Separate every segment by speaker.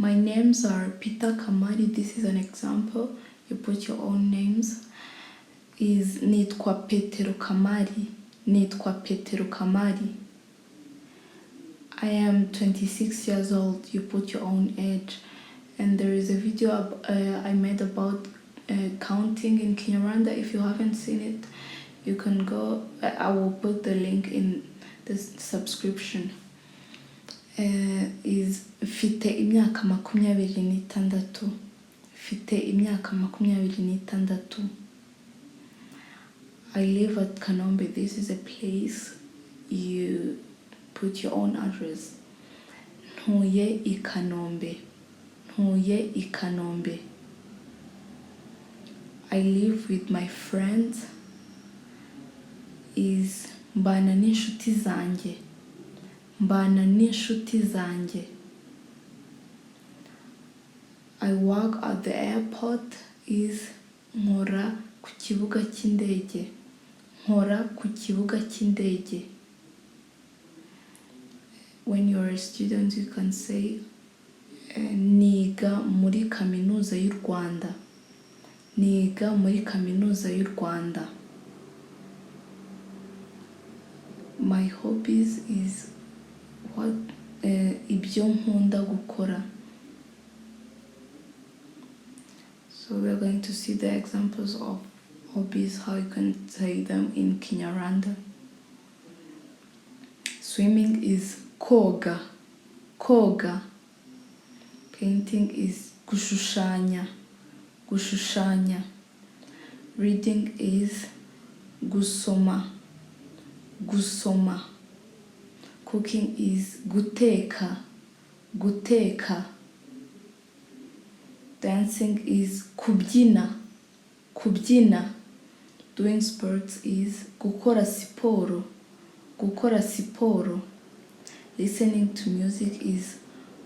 Speaker 1: My names are Peter Kamari. This is an example. You put your own names. Is nitwa Petero Kamari. Nitwa Petero Kamari. I am 26 years old. You put your own age. And there is a video I made about counting in Kinyarwanda. If you haven't seen it, you can go. I will put the link in the subscription. Is mfite imyaka 26. Mfite imyaka 26. I live at Kanombe. This is a place. You put your own address. Ntuye I Kanombe. Ntuye I Kanombe. I live with my friends. Is mbana n'inshuti zanjye. Mbana n'inshuti zanjye. I work at the airport. Is nkora ku kibuga cy'indege. Nkora ku kibuga cy'indege. When you're a student, you can say niga muri kaminuza y'u Rwanda. Niga muri kaminuza y'u Rwanda. My hobbies is what ibyo nkunda gukora. So we're going to see the examples of hobbies, how you can say them in Kinyarwanda. Swimming is koga. Koga. Painting is gushushanya. Gushushanya. Reading is gusoma. Gusoma. Cooking is guteka. Guteka. Dancing is kubyina. Kubyina. Doing sports is gukora siporo. Gukora siporo. Listening to music is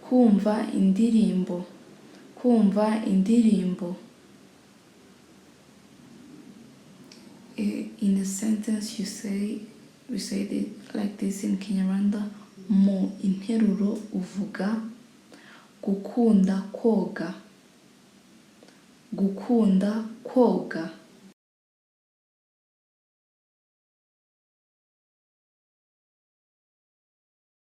Speaker 1: kumva indirimbo. Kumva indirimbo. In a sentence we say it like this in Kinyarwanda. Mu interuro uvuga gukunda koga. Gukunda koga.